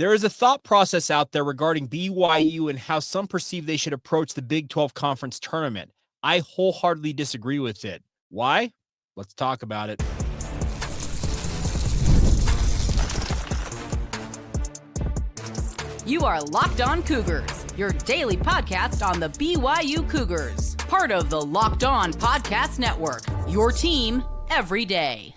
There is a thought process out there regarding BYU and how some perceive they should approach the Big 12 Conference Tournament. I wholeheartedly disagree with it. Why? Let's talk about it. You are Locked On Cougars, your daily podcast on the BYU Cougars, part of the Locked On Podcast Network, your team every day.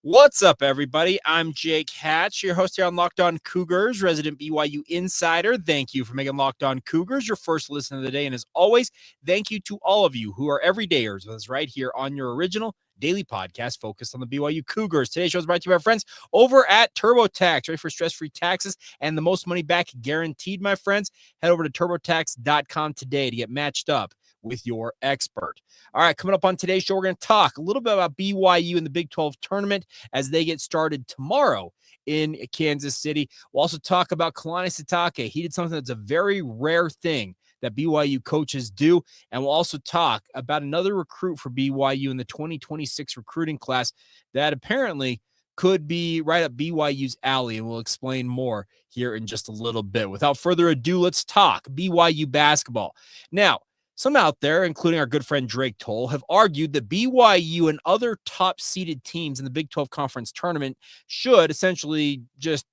What's up, everybody? I'm Jake Hatch, your host here on Locked On Cougars, resident BYU insider. Thank you for making Locked On Cougars your first listen of the day. And as always, thank you to all of you who are everydayers with us right here on your original daily podcast focused on the BYU Cougars. Today's show is brought to you by our friends over at TurboTax. Ready for stress-free taxes and the most money back guaranteed, my friends? Head over to turbotax.com today to get matched up with your expert. All right, coming up on today's show, we're going to talk a little bit about BYU and the Big 12 tournament as they get started tomorrow in Kansas City. We'll also talk about Kalani Sitake. He did something that's a very rare thing that BYU coaches do. And we'll also talk about another recruit for BYU in the 2026 recruiting class that apparently could be right up BYU's alley, and we'll explain more here in just a little bit. Without further ado, let's talk BYU basketball. Now, some out there, including our good friend Drake Toll, have argued that BYU and other top-seeded teams in the Big 12 Conference Tournament should essentially just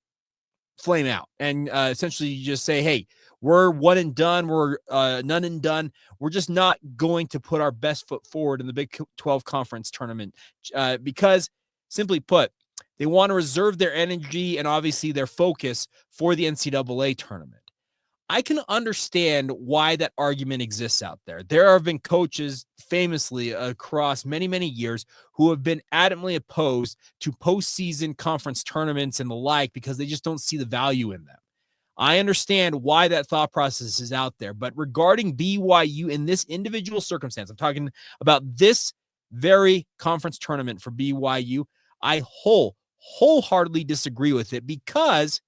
flame out and essentially just say, hey, we're one and done, we're none and done. We're just not going to put our best foot forward in the Big 12 Conference Tournament because, simply put, they want to reserve their energy and obviously their focus for the NCAA Tournament. I can understand why that argument exists out there. There have been coaches famously across many, many years who have been adamantly opposed to postseason conference tournaments and the like because they just don't see the value in them. I understand why that thought process is out there, but regarding BYU in this individual circumstance, I'm talking about this very conference tournament for BYU, I wholeheartedly disagree with it because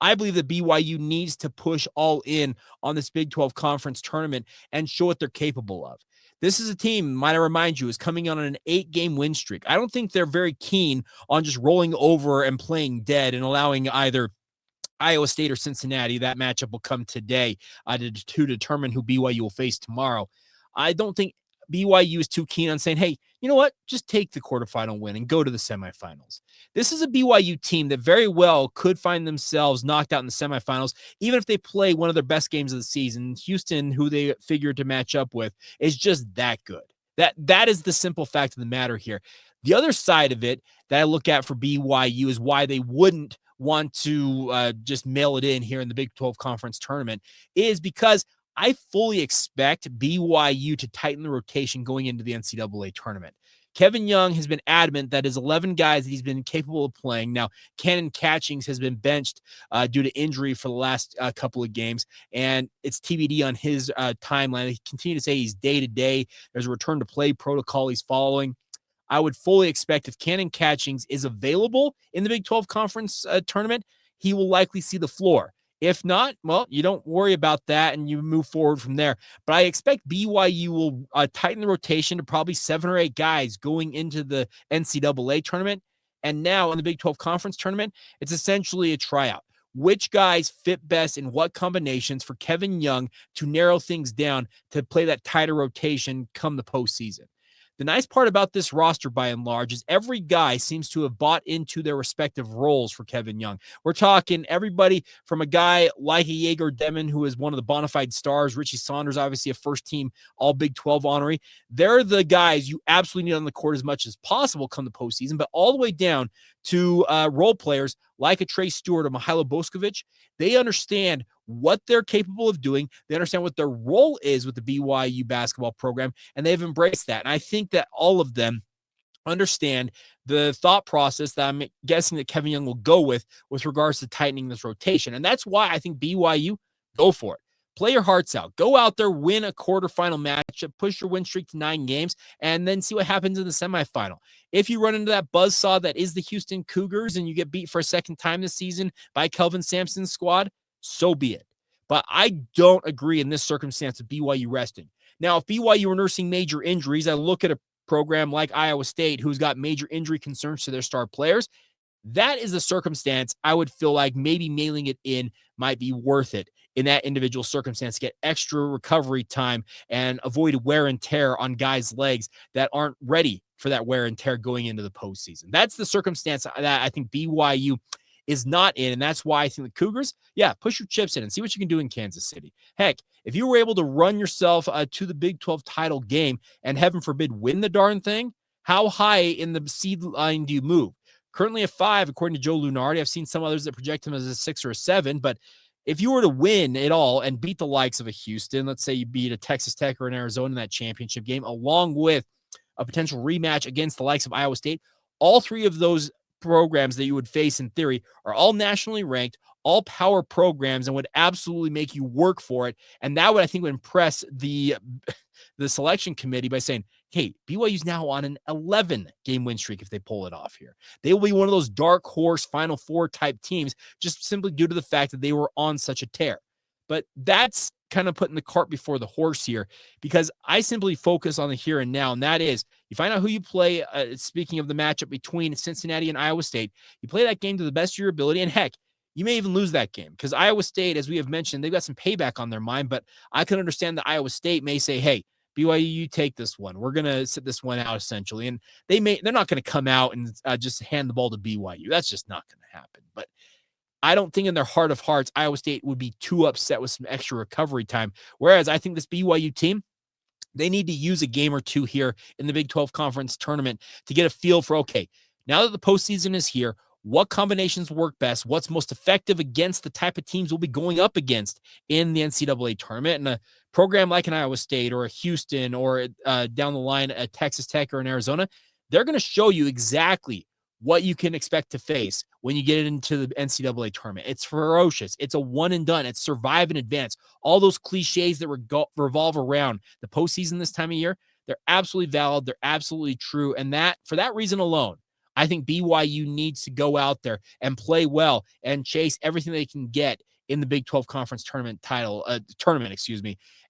I believe that BYU needs to push all in on this Big 12 Conference Tournament and show what they're capable of. This is a team, might I remind you, is coming on an 8-game win streak. I don't think they're very keen on just rolling over and playing dead and allowing either Iowa State or Cincinnati. That matchup will come today to determine who BYU will face tomorrow. I don't think BYU is too keen on saying, hey, you know what? Just take the quarterfinal win and go to the semifinals. This is a BYU team that very well could find themselves knocked out in the semifinals, even if they play one of their best games of the season. Houston, who they figured to match up with, is just that good. That is the simple fact of the matter here. The other side of it that I look at for BYU is why they wouldn't want to just mail it in here in the Big 12 Conference Tournament is because I fully expect BYU to tighten the rotation going into the NCAA tournament. Kevin Young has been adamant that his 11 guys that he's been capable of playing. Now, Cannon Catchings has been benched due to injury for the last couple of games, and it's TBD on his timeline. They continue to say he's day-to-day. There's a return-to-play protocol he's following. I would fully expect if Cannon Catchings is available in the Big 12 Conference tournament, he will likely see the floor. If not, well, you don't worry about that and you move forward from there. But I expect BYU will tighten the rotation to probably 7 or 8 guys going into the NCAA tournament. And now in the Big 12 Conference tournament, it's essentially a tryout. Which guys fit best in what combinations for Kevin Young to narrow things down to play that tighter rotation come the postseason. The nice part about this roster, by and large, is every guy seems to have bought into their respective roles for Kevin Young. We're talking everybody from a guy like a Jaeger Demon, who is one of the bona fide stars, Richie Saunders, obviously a first-team All-Big 12 honoree. They're the guys you absolutely need on the court as much as possible come the postseason, but all the way down to role players like a Trey Stewart or Mihailo Boskovic. They understand what they're capable of doing. They understand what their role is with the BYU basketball program, and they've embraced that. And I think that all of them understand the thought process that I'm guessing that Kevin Young will go with regards to tightening this rotation. And that's why I think BYU, go for it. Play your hearts out. Go out there, win a quarterfinal matchup, push your win streak to 9 games, and then see what happens in the semifinal. If you run into that buzzsaw that is the Houston Cougars and you get beat for a second time this season by Kelvin Sampson's squad, so be it. But I don't agree in this circumstance of BYU resting. Now, if BYU are nursing major injuries, I look at a program like Iowa State, who's got major injury concerns to their star players. that is the circumstance I would feel like maybe mailing it in might be worth it in that individual circumstance to get extra recovery time and avoid wear and tear on guys' legs that aren't ready for that wear and tear going into the postseason. That's the circumstance that I think BYU is not in. And that's why I think the Cougars, push your chips in and see what you can do in Kansas City. Heck, if you were able to run yourself to the Big 12 title game and heaven forbid win the darn thing, how high in the seed line do you move? Currently a 5, according to Joe Lunardi. I've seen some others that project him as a 6 or a 7, but if you were to win it all and beat the likes of a Houston, let's say you beat a Texas Tech or an Arizona in that championship game, along with a potential rematch against the likes of Iowa State, all three of those programs that you would face in theory are all nationally ranked, all power programs, and would absolutely make you work for it. And that would, I think, would impress the selection committee by saying, hey, BYU's now on an 11-game win streak if they pull it off here. They will be one of those dark horse Final Four type teams just simply due to the fact that they were on such a tear. But that's kind of putting the cart before the horse here, because I simply focus on the here and now, and that is you find out who you play. Speaking of the matchup between Cincinnati and Iowa State, you play that game to the best of your ability, and heck, you may even lose that game because Iowa State, as we have mentioned, they've got some payback on their mind, but I can understand that Iowa State may say, hey, BYU, you take this one. We're going to sit this one out essentially. And they're not going to come out and just hand the ball to BYU. That's just not going to happen. But I don't think in their heart of hearts, Iowa State would be too upset with some extra recovery time. Whereas I think this BYU team, they need to use a game or two here in the Big 12 Conference Tournament to get a feel for, okay, now that the postseason is here, what combinations work best? What's most effective against the type of teams we'll be going up against in the NCAA tournament? And a program like an Iowa State or a Houston or down the line a Texas Tech or an Arizona, they're going to show you exactly what you can expect to face when you get into the NCAA tournament. It's ferocious. It's a one and done. It's survive and advance. All those cliches that revolve around the postseason this time of year, they're absolutely valid. They're absolutely true. And that for that reason alone, I think BYU needs to go out there and play well and chase everything they can get in the Big 12 Conference Tournament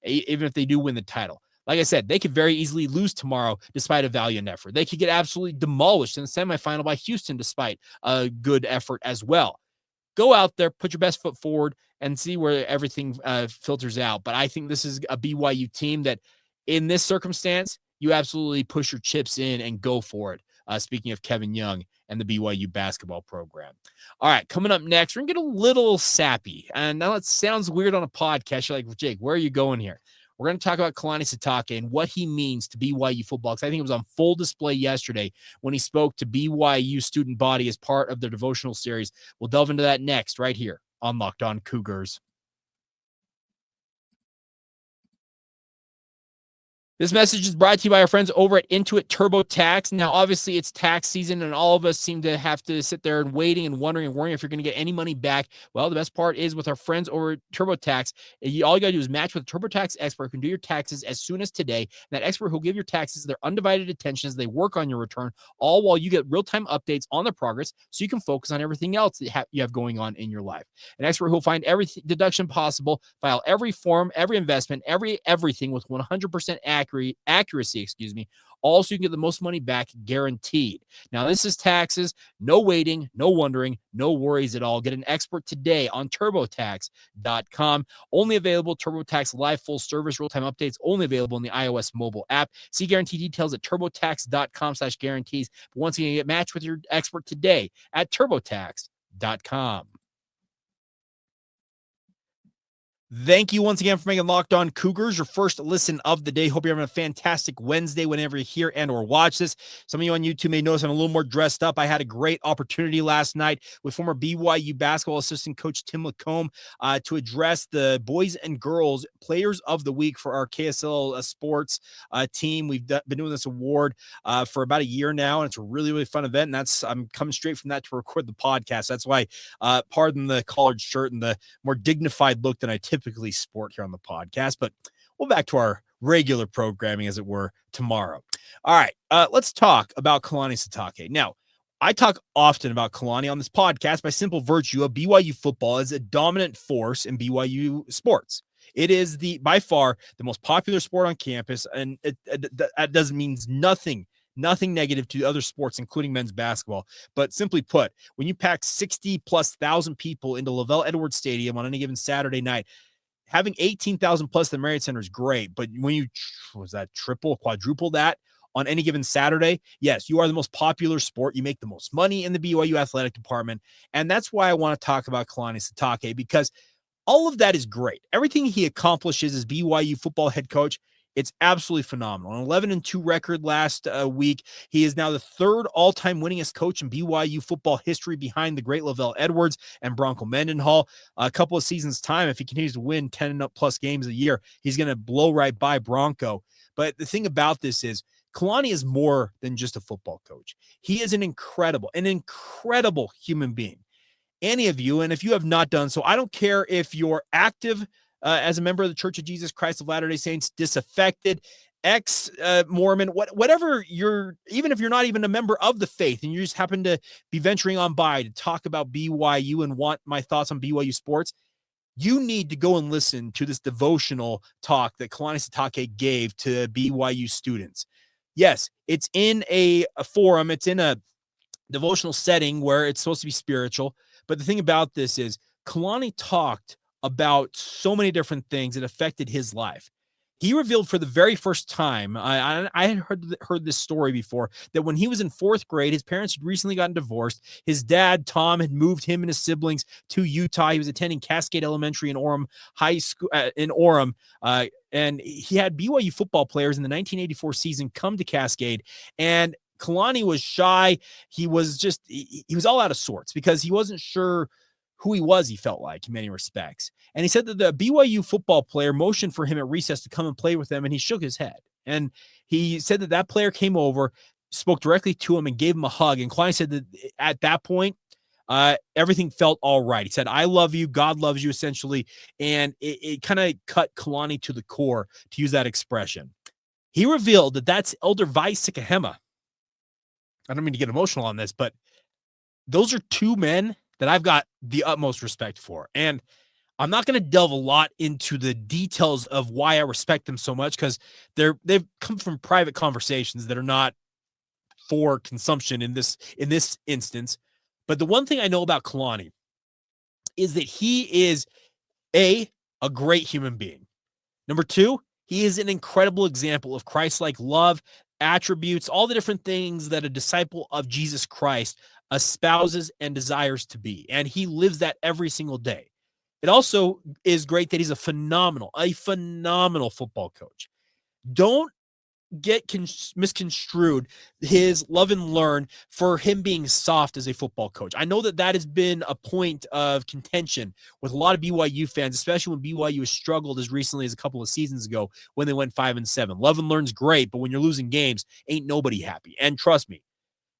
even if they do win the title. Like I said, they could very easily lose tomorrow despite a valiant effort. They could get absolutely demolished in the semifinal by Houston despite a good effort as well. Go out there, put your best foot forward, and see where everything filters out. But I think this is a BYU team that, in this circumstance, you absolutely push your chips in and go for it. Speaking of Kevin Young and the BYU basketball program. All right, coming up next, we're going to get a little sappy. And now it sounds weird on a podcast. You're like, Jake, where are you going here? We're going to talk about Kalani Sitake and what he means to BYU football. Because I think it was on full display yesterday when he spoke to BYU student body as part of their devotional series. We'll delve into that next right here on Locked On Cougars. This message is brought to you by our friends over at Intuit TurboTax. Now, obviously, it's tax season, and all of us seem to have to sit there and waiting and wondering and worrying if you're going to get any money back. Well, the best part is with our friends over at TurboTax, all you got to do is match with a TurboTax expert who can do your taxes as soon as today. And that expert will give your taxes their undivided attention as they work on your return, all while you get real-time updates on the progress so you can focus on everything else that you have going on in your life. An expert who will find every deduction possible, file every form, every investment, everything with 100% accuracy, all so you can get the most money back guaranteed. Now, this is taxes, no waiting, no wondering, no worries at all. Get an expert today on TurboTax.com. Only available TurboTax Live full service real-time updates, only available in the iOS mobile app. See guarantee details at TurboTax.com/guarantees. But once again, get matched with your expert today at TurboTax.com. Thank you once again for making Locked On Cougars your first listen of the day. Hope you're having a fantastic Wednesday whenever you hear and or watch this. Some of you on YouTube may notice I'm a little more dressed up. I had a great opportunity last night with former BYU basketball assistant coach Tim Lacombe to address the boys and girls players of the week for our KSL sports team. We've been doing this award for about a year now, and it's a really, really fun event. And I'm coming straight from that to record the podcast. That's why, pardon the collared shirt and the more dignified look than I typically sport here on the podcast, but we'll back to our regular programming, as it were, tomorrow. All right, let's talk about Kalani Sitake. Now, I talk often about Kalani on this podcast by simple virtue of BYU football as a dominant force in BYU sports. It is by far the most popular sport on campus, and that doesn't mean nothing Nothing negative to other sports, including men's basketball. But simply put, when you pack 60,000+ people into Lavelle Edwards Stadium on any given Saturday night, having 18,000 plus at the Marriott Center is great. But when you, was that quadruple that on any given Saturday, yes, you are the most popular sport. You make the most money in the BYU athletic department. And that's why I want to talk about Kalani Sitake, because all of that is great. Everything he accomplishes as BYU football head coach, it's absolutely phenomenal. An 11-2 record last week. He is now the third all-time winningest coach in BYU football history, behind the great Lavelle Edwards and Bronco Mendenhall. A couple of seasons' time, if he continues to win 10+ games a year, he's going to blow right by Bronco. But the thing about this is, Kalani is more than just a football coach. He is an incredible human being. Any of you, and if you have not done so, I don't care if you're active as a member of the Church of Jesus Christ of Latter-day Saints, disaffected, ex-Mormon, whatever you're, even if you're not even a member of the faith and you just happen to be venturing on by to talk about BYU and want my thoughts on BYU sports, you need to go and listen to this devotional talk that Kalani Sitake gave to BYU students. Yes, it's in a forum, it's in a devotional setting where it's supposed to be spiritual. But the thing about this is, Kalani talked about so many different things that affected his life. He revealed for the very first time, I had heard this story before, that when he was in 4th grade, his parents had recently gotten divorced. His dad, Tom, had moved him and his siblings to Utah. He was attending Cascade Elementary in Orem High School, and he had BYU football players in the 1984 season come to Cascade, and Kalani was shy. He was all out of sorts because he wasn't sure who he was, he felt like, in many respects. And he said that the BYU football player motioned for him at recess to come and play with them, and he shook his head. And he said that player came over, spoke directly to him, and gave him a hug. And Kalani said that at that point, everything felt all right. He said, "I love you. God loves you," essentially. And it kind of cut Kalani to the core, to use that expression. He revealed that that's Elder Vi Sikahema. I don't mean to get emotional on this, but those are two men that I've got the utmost respect for. And I'm not going to delve a lot into the details of why I respect them so much, because they've come from private conversations that are not for consumption in this instance. But the one thing I know about Kalani is that he is a great human being. Number two, he is an incredible example of Christ-like love, attributes, all the different things that a disciple of Jesus Christ espouses and desires to be. And he lives that every single day. It also is great that he's a phenomenal football coach. Don't get misconstrued his love and learn for him being soft as a football coach. I know that has been a point of contention with a lot of BYU fans, especially when BYU has struggled as recently as a couple of seasons ago when they went 5-7. Love and learn's great, but when you're losing games, ain't nobody happy. And trust me,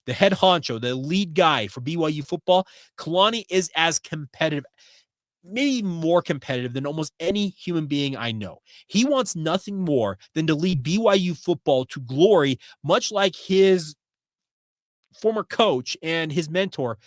the head honcho, the lead guy for BYU football, Kalani, is as competitive, maybe more competitive than almost any human being I know. He wants nothing more than to lead BYU football to glory, much like his former coach and his mentor,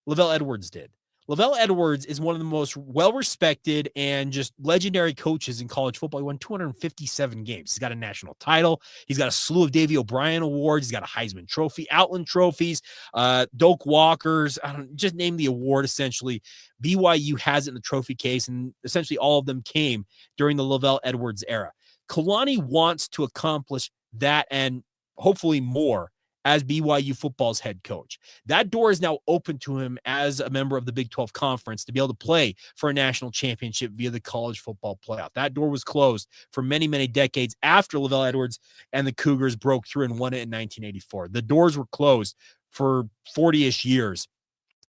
Lavelle Edwards, did. Lavelle Edwards is one of the most well-respected and just legendary coaches in college football. He won 257 games. He's got a national title. He's got a slew of Davey O'Brien awards. He's got a Heisman Trophy, Outland trophies, Doak Walkers. Just name the award, essentially. BYU has it in the trophy case, and essentially all of them came during the Lavelle Edwards era. Kalani wants to accomplish that and hopefully more as BYU football's head coach. That door is now open to him as a member of the Big 12 Conference to be able to play for a national championship via the college football playoff. That door was closed for many, many decades after Lavelle Edwards and the Cougars broke through and won it in 1984. The doors were closed for 40-ish years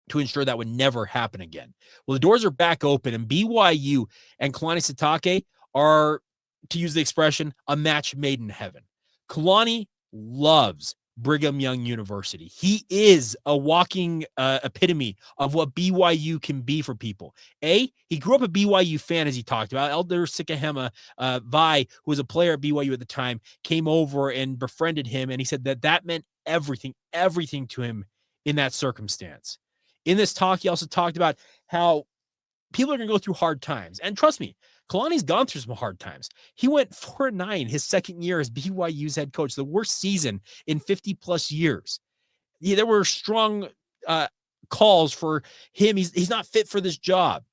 to ensure that would never happen again. Well, the doors are back open, and BYU and Kalani Sitake are, to use the expression, a match made in heaven. Kalani loves Brigham Young University. He is a walking epitome of what BYU can be for people. He grew up a BYU fan, as he talked about. Elder Sikahema Vi, who was a player at BYU at the time, came over and befriended him, and he said that meant everything to him in that circumstance. In this talk, he also talked about how people are going to go through hard times. And trust me, Kalani's gone through some hard times. He went 4-9 his second year as BYU's head coach, the worst season in 50 plus years. Yeah, there were strong calls for him. He's not fit for this job.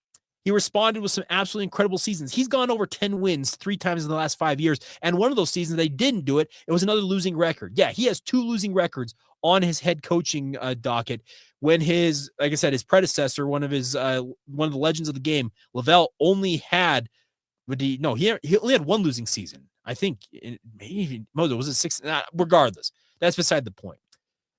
He responded with some absolutely incredible seasons. He's gone over 10 wins 3 times in the last 5 years. And one of those seasons they didn't do it. It was another losing record. Yeah, he has 2 losing records on his head coaching docket. When his, like I said, his predecessor, one of the legends of the game, Lavelle, only had, he only had 1 losing season. I think maybe was it 6? Regardless, that's beside the point.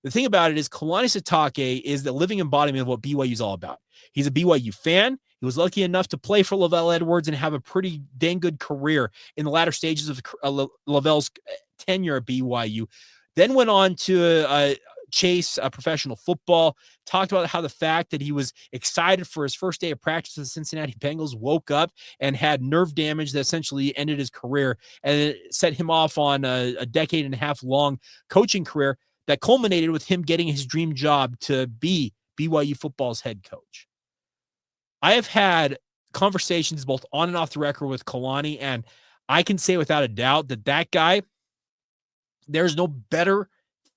The thing about it is Kalani Sitake is the living embodiment of what BYU is all about. He's a BYU fan. He was lucky enough to play for Lavelle Edwards and have a pretty dang good career in the latter stages of Lavelle's tenure at BYU. Then went on to chase professional football. Talked about how the fact that he was excited for his first day of practice with the Cincinnati Bengals, woke up and had nerve damage that essentially ended his career, and it set him off on a decade and a half long coaching career that culminated with him getting his dream job to be BYU football's head coach. I have had conversations both on and off the record with Kalani, and I can say without a doubt that guy, there's no better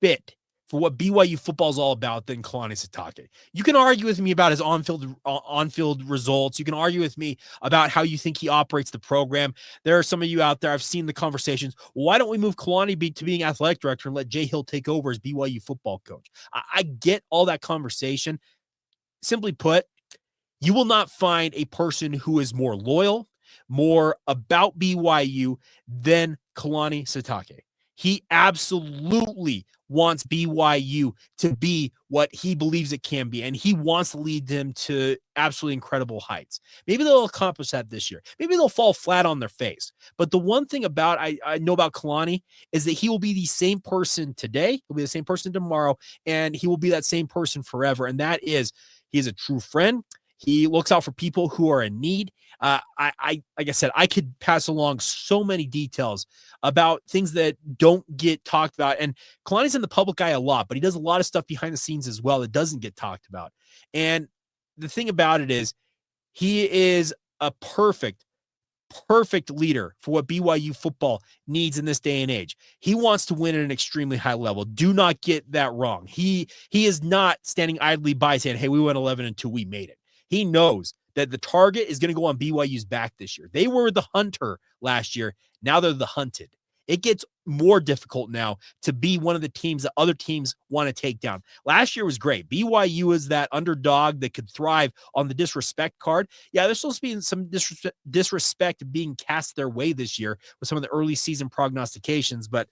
fit for what BYU football is all about than Kalani Sitake. You can argue with me about his on-field results. You can argue with me about how you think he operates the program. There are some of you out there, I've seen the conversations. Why don't we move Kalani to being athletic director and let Jay Hill take over as BYU football coach? I get all that conversation. Simply put, you will not find a person who is more loyal, more about BYU than Kalani Sitake. He absolutely wants BYU to be what he believes it can be, and he wants to lead them to absolutely incredible heights. Maybe they'll accomplish that this year. Maybe they'll fall flat on their face. But the one thing about I know about Kalani is that he will be the same person today, he'll be the same person tomorrow, and he will be that same person forever. And that is, he is a true friend. He looks out for people who are in need. Like I said, I could pass along so many details about things that don't get talked about. And Kalani's in the public eye a lot, but he does a lot of stuff behind the scenes as well that doesn't get talked about. And the thing about it is, he is a perfect leader for what BYU football needs in this day and age. He wants to win at an extremely high level. Do not get that wrong. He is not standing idly by saying, hey, we went 11-2, we made it. He knows that the target is going to go on BYU's back this year. They were the hunter last year. Now they're the hunted. It gets more difficult now to be one of the teams that other teams want to take down. Last year was great. BYU is that underdog that could thrive on the disrespect card. Yeah, there's supposed to be some disrespect being cast their way this year with some of the early season prognostications, but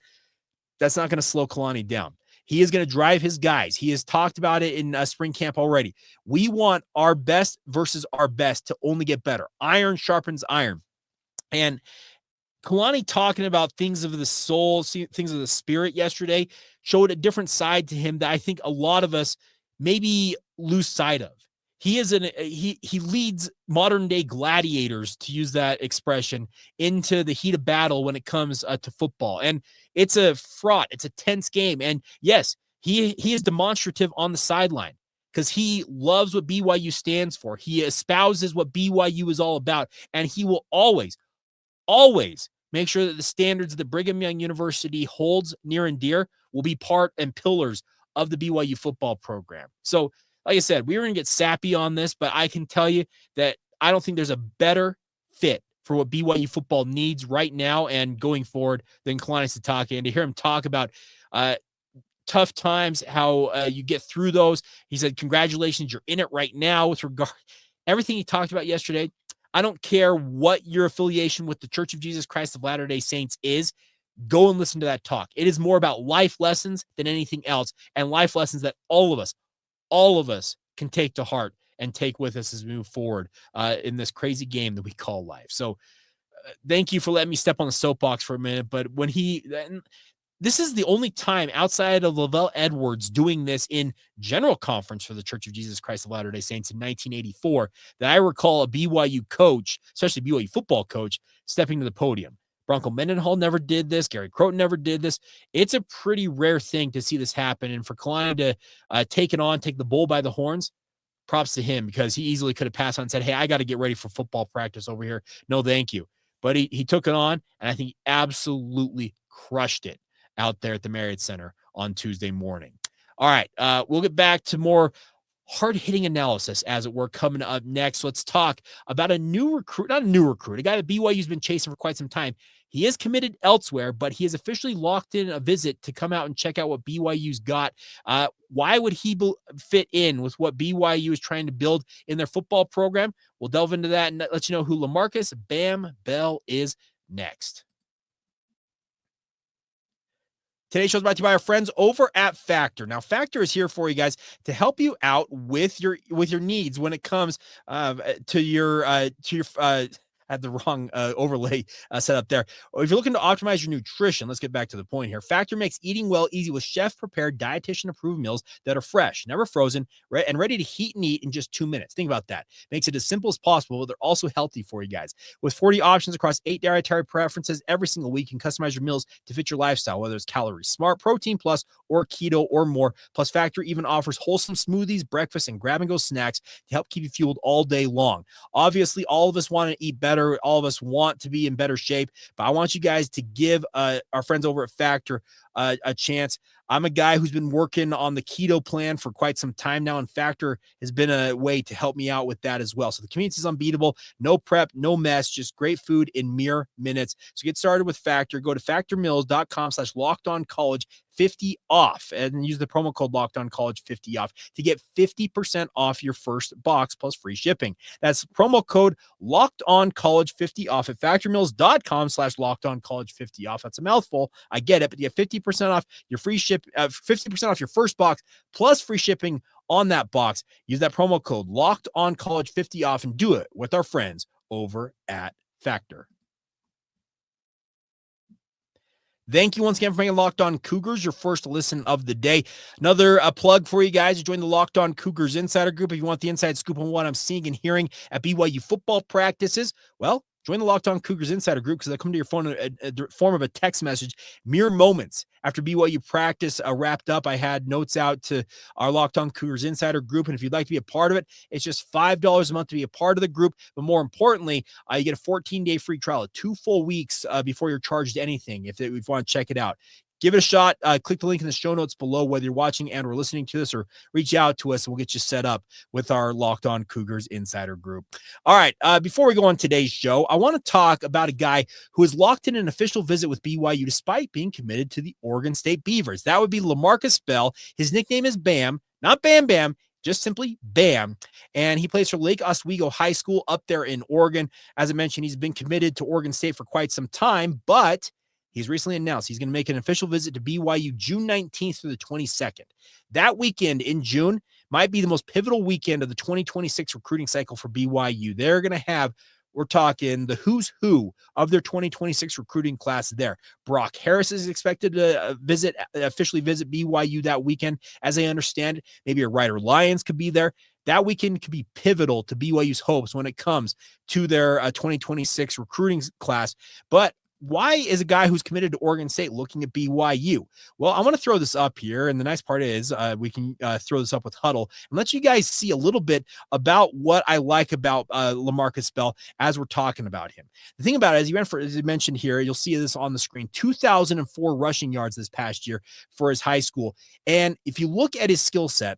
that's not going to slow Kalani down. He is going to drive his guys. He has talked about it in spring camp already. We want our best versus our best to only get better. Iron sharpens iron. And Kalani talking about things of the soul, things of the spirit yesterday showed a different side to him that I think a lot of us maybe lose sight of. He leads modern day gladiators, to use that expression, into the heat of battle when it comes to football. And it's a fraught, it's a tense game. And yes, he is demonstrative on the sideline because he loves what BYU stands for. He espouses what BYU is all about. And he will always make sure that the standards that Brigham Young University holds near and dear will be part and pillars of the BYU football program. So, like I said, we were going to get sappy on this, but I can tell you that I don't think there's a better fit for what BYU football needs right now and going forward than Kalani Sitake. And to hear him talk about tough times, how you get through those. He said, congratulations, you're in it right now with regard everything he talked about yesterday. I don't care what your affiliation with the Church of Jesus Christ of Latter-day Saints is. Go and listen to that talk. It is more about life lessons than anything else, and life lessons that all of us can take to heart and take with us as we move forward in this crazy game that we call life. So thank you for letting me step on the soapbox for a minute. But this is the only time outside of Lavelle Edwards doing this in general conference for the Church of Jesus Christ of Latter-day Saints in 1984 that I recall a BYU coach, especially BYU football coach, stepping to the podium. Bronco Mendenhall never did this. Gary Croton never did this. It's a pretty rare thing to see this happen. And for Kalani to take the bull by the horns, props to him, because he easily could have passed on and said, hey, I got to get ready for football practice over here. No, thank you. But he took it on, and I think he absolutely crushed it out there at the Marriott Center on Tuesday morning. All right, we'll get back to more hard-hitting analysis, as it were, coming up next. Let's talk about a new recruit, not a new recruit, a guy that BYU's been chasing for quite some time. He is committed elsewhere, but he has officially locked in a visit to come out and check out what BYU's got. Why would he fit in with what BYU is trying to build in their football program? We'll delve into that and let you know who Lamarcus Bam Bell is next. Today's show is brought to you by our friends over at Factor. Now, Factor is here for you guys to help you out with your needs when it comes to your I had the wrong overlay set up there. If you're looking to optimize your nutrition, let's get back to the point here. Factor makes eating well easy with chef-prepared, dietitian-approved meals that are fresh, never frozen, and ready to heat and eat in just 2 minutes. Think about that. Makes it as simple as possible, but they're also healthy for you guys. With 40 options across 8 dietary preferences every single week, you can customize your meals to fit your lifestyle, whether it's Calorie Smart, Protein Plus, or Keto, or more. Plus, Factor even offers wholesome smoothies, breakfast, and grab-and-go snacks to help keep you fueled all day long. Obviously, all of us want to eat better. All of us want to be in better shape, but I want you guys to give our friends over at Factor a chance. I'm a guy who's been working on the keto plan for quite some time now, and Factor has been a way to help me out with that as well. So the convenience is unbeatable. No prep, no mess, just great food in mere minutes. So get started with Factor. Go to factormeals.com/lockedoncollege 50 off and use the promo code lockedoncollege 50 off to get 50% off your first box plus free shipping. That's promo code lockedoncollege 50 off at factormeals.com/lockedoncollege 50 off. That's a mouthful. I get it, but you get 50% off your free ship, 50% off your first box plus free shipping on that box. Use that promo code lockedoncollege 50 off and do it with our friends over at Factor. Thank you once again for making Locked On Cougars your first listen of the day. Another plug for you guys to join the Locked On Cougars Insider Group. If you want the inside scoop on what I'm seeing and hearing at BYU football practices, well, join the Locked On Cougars Insider Group, because they come to your phone in a form of a text message mere moments after BYU practice wrapped up. I had notes out to our Locked On Cougars Insider Group, and if you'd like to be a part of it, it's just $5 a month to be a part of the group. But more importantly, you get a 14-day free trial, 2 full weeks before you're charged anything if you want to check it out. Give it a shot. Click the link in the show notes below, whether you're watching and or listening to this, or reach out to us and we'll get you set up with our Locked On Cougars Insider Group. All right. Before we go on today's show, I want to talk about a guy who is locked in an official visit with BYU despite being committed to the Oregon State Beavers. That would be Lamarcus Bell. His nickname is Bam, not Bam Bam, just simply Bam. And he plays for Lake Oswego High School up there in Oregon. As I mentioned, he's been committed to Oregon State for quite some time, but he's recently announced he's going to make an official visit to BYU June 19th through the 22nd. That weekend in June might be the most pivotal weekend of the 2026 recruiting cycle for BYU. They're going to have, we're talking the who's who of their 2026 recruiting class there. Brock Harris is expected to officially visit BYU that weekend, as I understand it. Maybe a Ryder Lyons could be there. That weekend could be pivotal to BYU's hopes when it comes to their 2026 recruiting class. But why is a guy who's committed to Oregon State looking at BYU? Well, I want to throw this up here, and the nice part is we can throw this up with Huddle and let you guys see a little bit about what I like about Lamarcus Bell as we're talking about him. The thing about it is he ran for, as I mentioned here, you'll see this on the screen, 2,004 rushing yards this past year for his high school. And if you look at his skill set,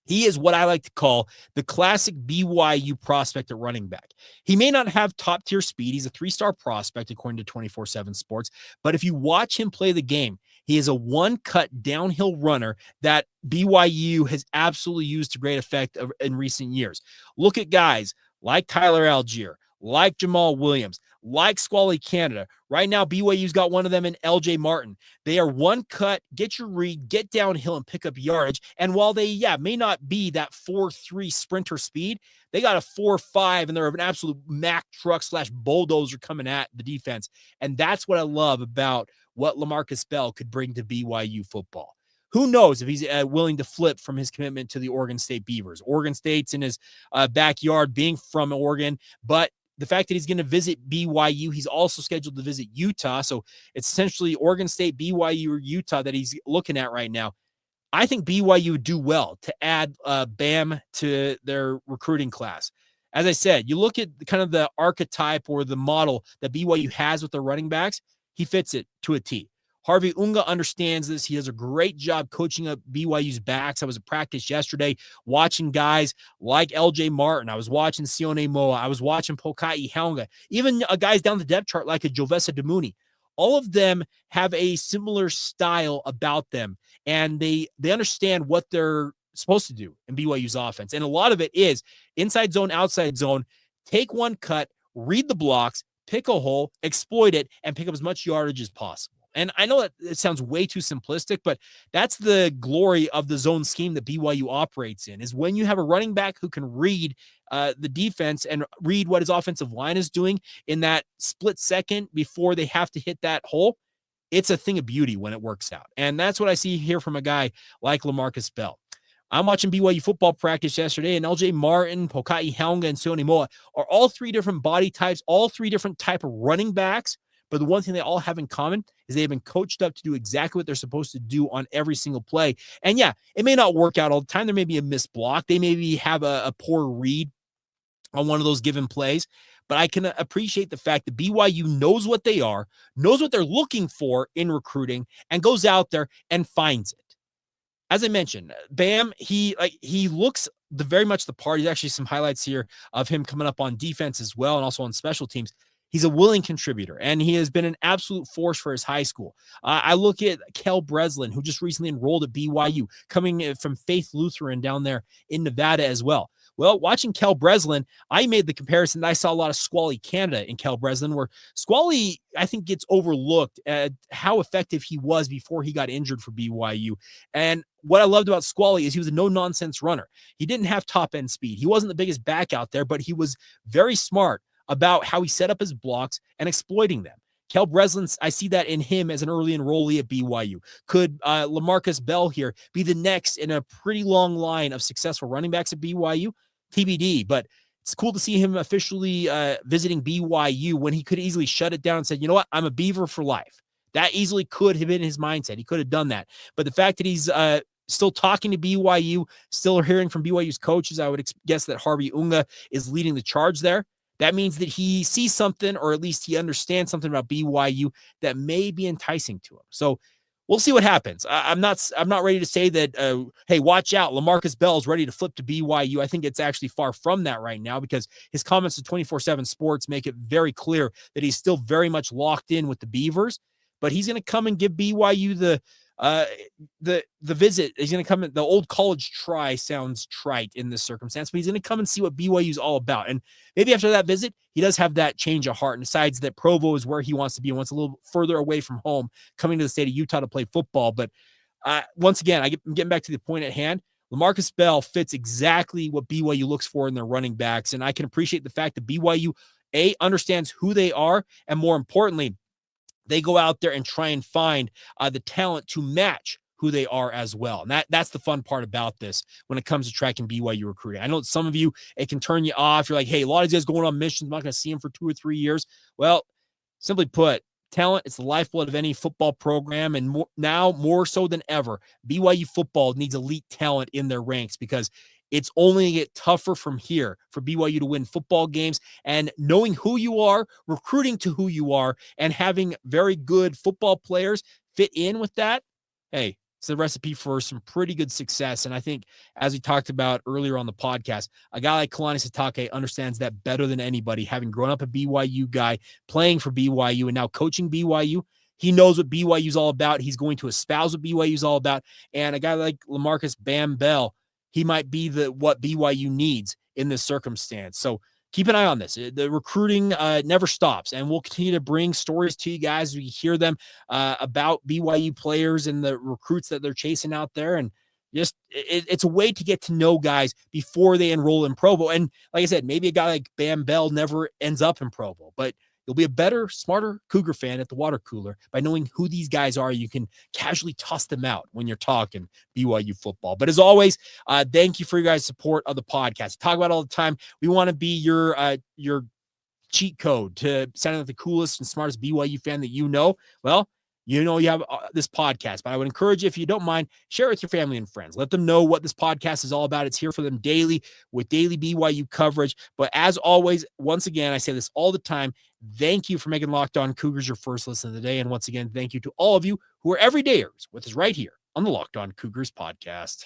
he is what I like to call the classic BYU prospect at running back. He may not have top-tier speed. He's a 3-star prospect, according to 24/7 Sports. But if you watch him play the game, he is a one-cut downhill runner that BYU has absolutely used to great effect in recent years. Look at guys like Tyler Algier, like Jamal Williams, like Squally Canada. Right now, BYU's got one of them in LJ Martin. They are one cut, get your read, get downhill, and pick up yardage. And while they, may not be that 4.3 sprinter speed, they got a 4.5, and they're an absolute Mack truck / bulldozer coming at the defense. And that's what I love about what Lamarcus Bell could bring to BYU football. Who knows if he's willing to flip from his commitment to the Oregon State Beavers. Oregon State's in his backyard, being from Oregon, but the fact that he's going to visit BYU, he's also scheduled to visit Utah. So it's essentially Oregon State, BYU, or Utah that he's looking at right now. I think BYU would do well to add Bam to their recruiting class. As I said, you look at kind of the archetype or the model that BYU has with their running backs, he fits it to a T. Harvey Unga understands this. He does a great job coaching up BYU's backs. I was at practice yesterday watching guys like LJ Martin. I was watching Sione Moa. I was watching Pokai Haunga. Even guys down the depth chart like a Jovesa Demuni. All of them have a similar style about them, and they understand what they're supposed to do in BYU's offense. And a lot of it is inside zone, outside zone, take one cut, read the blocks, pick a hole, exploit it, and pick up as much yardage as possible. And I know that it sounds way too simplistic, but that's the glory of the zone scheme that BYU operates in, is when you have a running back who can read the defense and read what his offensive line is doing in that split second before they have to hit that hole. It's a thing of beauty when it works out. And that's what I see here from a guy like Lamarcus Bell. I'm watching BYU football practice yesterday, and LJ Martin, Pokai Haunga, and Sione Moa are all three different body types, all three different type of running backs. But the one thing they all have in common is they've been coached up to do exactly what they're supposed to do on every single play. And yeah, it may not work out all the time. There may be a missed block. They maybe have a poor read on one of those given plays. But I can appreciate the fact that BYU knows what they are, knows what they're looking for in recruiting, and goes out there and finds it. As I mentioned, Bam, he looks very much the part. There's actually some highlights here of him coming up on defense as well, and also on special teams. He's a willing contributor, and he has been an absolute force for his high school. I look at Kel Breslin, who just recently enrolled at BYU, coming from Faith Lutheran down there in Nevada as well. Well, watching Kel Breslin, I made the comparison that I saw a lot of Squally Canada in Kel Breslin, where Squally, I think, gets overlooked at how effective he was before he got injured for BYU. And what I loved about Squally is he was a no-nonsense runner. He didn't have top-end speed. He wasn't the biggest back out there, but he was very smart about how he set up his blocks and exploiting them. Kel Breslin, I see that in him as an early enrollee at BYU. Could Lamarcus Bell here be the next in a pretty long line of successful running backs at BYU? TBD, but it's cool to see him officially visiting BYU when he could easily shut it down and said, you know what, I'm a Beaver for life. That easily could have been his mindset. He could have done that. But the fact that he's still talking to BYU, still hearing from BYU's coaches, I would guess that Harvey Unga is leading the charge there. That means that he sees something, or at least he understands something about BYU that may be enticing to him. So we'll see what happens. I'm not ready to say that, hey, watch out, Lamarcus Bell is ready to flip to BYU. I think it's actually far from that right now, because his comments to 24/7 Sports make it very clear that he's still very much locked in with the Beavers. But he's going to come and give BYU the visit. He's going to come in. The old college try sounds trite in this circumstance, but he's going to come and see what BYU is all about. And maybe after that visit, he does have that change of heart and decides that Provo is where he wants to be and wants a little further away from home, coming to the state of Utah to play football. But once again, I'm getting back to the point at hand. Lamarcus Bell fits exactly what BYU looks for in their running backs. And I can appreciate the fact that BYU, understands who they are, and more importantly, they go out there and try and find the talent to match who they are as well. And that's the fun part about this when it comes to tracking BYU recruiting. I know some of you, it can turn you off. You're like, hey, a lot of these guys going on missions, I'm not going to see them for 2 or 3 years. Well, simply put, talent, it's the lifeblood of any football program. And now more so than ever, BYU football needs elite talent in their ranks, because it's only going to get tougher from here for BYU to win football games. And knowing who you are, recruiting to who you are, and having very good football players fit in with that, hey, it's the recipe for some pretty good success. And I think, as we talked about earlier on the podcast, a guy like Kalani Sitake understands that better than anybody, having grown up a BYU guy, playing for BYU, and now coaching BYU. He knows what BYU is all about. He's going to espouse what BYU is all about. And a guy like Lamarcus Bam Bell, he might be what BYU needs in this circumstance. So keep an eye on this. The recruiting never stops, and we'll continue to bring stories to you guys. We hear them about BYU players and the recruits that they're chasing out there. And just it's a way to get to know guys before they enroll in Provo. And like I said, maybe a guy like Bam Bell never ends up in Provo, but you'll be a better, smarter Cougar fan at the water cooler by knowing who these guys are. You can casually toss them out when you're talking BYU football. But as always, thank you for your guys' support of the podcast. Talk about it all the time. We want to be your cheat code to sounding like the coolest and smartest BYU fan that you know. Well, you know, you have this podcast, but I would encourage you, if you don't mind, share it with your family and friends. Let them know what this podcast is all about. It's here for them daily with daily BYU coverage. But as always, once again, I say this all the time, thank you for making Locked On Cougars your first listen of the day. And once again, thank you to all of you who are everydayers with us right here on the Locked On Cougars podcast.